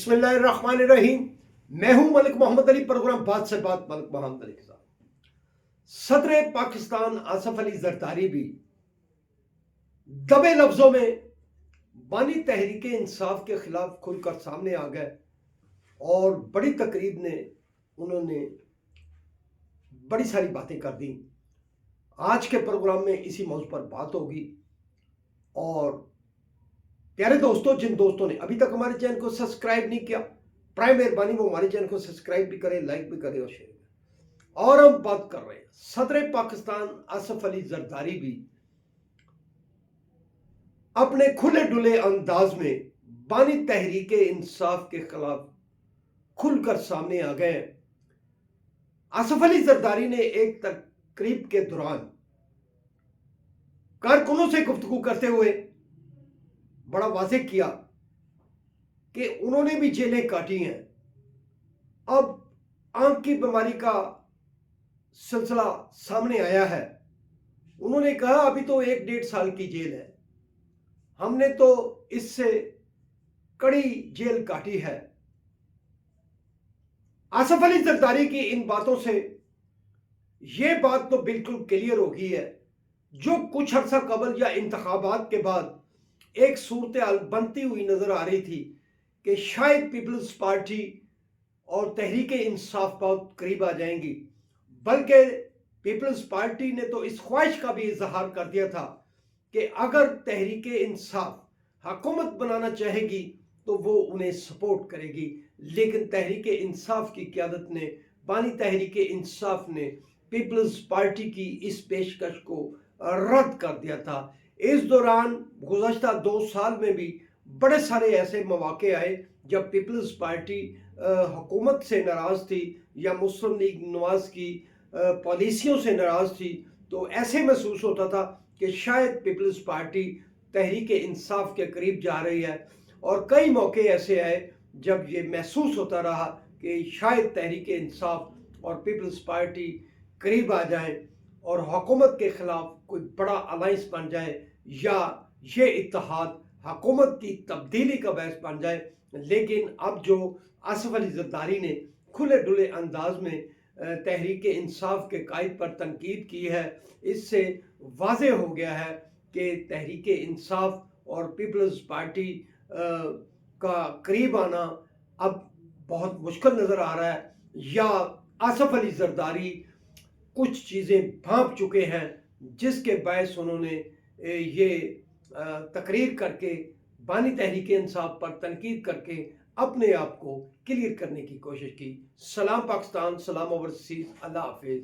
बिस्मिल्लाहिर्रहमानिर्रहीम। मैं हूं मलिक मोहम्मद अली। प्रोग्राम बात से बात मलिक मोहम्मद अली के साथ। सदर पाकिस्तान आसिफ अली जरदारी भी दबे लफ्जों में बानी तहरीक इंसाफ के खिलाफ खुलकर सामने आ गए और बड़ी तकरीब ने उन्होंने बड़ी सारी बातें कर दी। आज के प्रोग्राम में इसी मौजू पर बात होगी। और प्यारे दोस्तों, जिन दोस्तों ने अभी तक हमारे चैनल को सब्सक्राइब नहीं किया, प्राइम मेहरबानी वो हमारे चैनल को सब्सक्राइब भी करें, लाइक भी करें और शेयर करें। और हम बात कर रहे हैं सदर पाकिस्तान आसिफ अली जरदारी भी अपने खुले डुले अंदाज में बानी तहरीक इंसाफ के खिलाफ खुलकर सामने आ गए। आसिफ अली जरदारी ने एक तकरीब के दौरान कारकुनों से गुफ्तगू करते हुए बड़ा वाज़ेह किया कि उन्होंने भी जेलें काटी हैं। अब आंख की बीमारी का सिलसिला सामने आया है। उन्होंने कहा अभी तो 1-1.5 साल की जेल है, हमने तो इससे कड़ी जेल काटी है। आसिफ अली जरदारी की इन बातों से यह बात तो बिल्कुल क्लियर हो गई है, जो कुछ अर्सा कबल या इंतखाबात के बाद एक सूरत हाल बनती हुई नजर आ रही थी कि शायद पीपल्स पार्टी और तहरीक इंसाफ बहुत करीब आ जाएंगी। बल्कि पीपल्स पार्टी ने तो इस ख्वाहिश का भी इजहार कर दिया था कि अगर तहरीक इंसाफ हुकूमत बनाना चाहेगी तो वो उन्हें सपोर्ट करेगी। लेकिन तहरीक इंसाफ की क़यादत ने, बानी तहरीक इंसाफ ने पीपल्स पार्टी की इस पेशकश को रद्द कर दिया था। इस दौरान गुज़श्ता 2 साल में भी बड़े सारे ऐसे मौके आए जब पीपल्स पार्टी हुकूमत से नाराज़ थी या मुस्लिम लीग नवाज की पॉलिसियों से नाराज़ थी। तो ऐसे महसूस होता था कि शायद पीपल्स पार्टी तहरीक इंसाफ के करीब जा रही है। और कई मौके ऐसे आए जब ये महसूस होता रहा कि शायद तहरीक इंसाफ और पीपल्स पार्टी करीब आ जाएं और हुकूमत के खिलाफ कोई बड़ा अलायंस बन जाए या ये इत्तेहाद हुकूमत की तब्दीली का बायस बन जाए। लेकिन अब जो आसिफ अली जरदारी ने खुले डुले अंदाज में तहरीक इंसाफ के कायद पर तनकीद की है, इससे वाज़ेह हो गया है कि तहरीक इंसाफ और पीपल्स पार्टी का करीब आना अब बहुत मुश्किल नज़र आ रहा है, या आसिफ अली जरदारी कुछ चीज़ें भांप चुके हैं जिसके बायस उन्होंने ये तकरीर करके बानी तहरीक इंसाफ पर तनकीद करके अपने आप को क्लियर करने की कोशिश की। सलाम पाकिस्तान, सलाम ओवरसीज़, अल्लाह हाफिज़।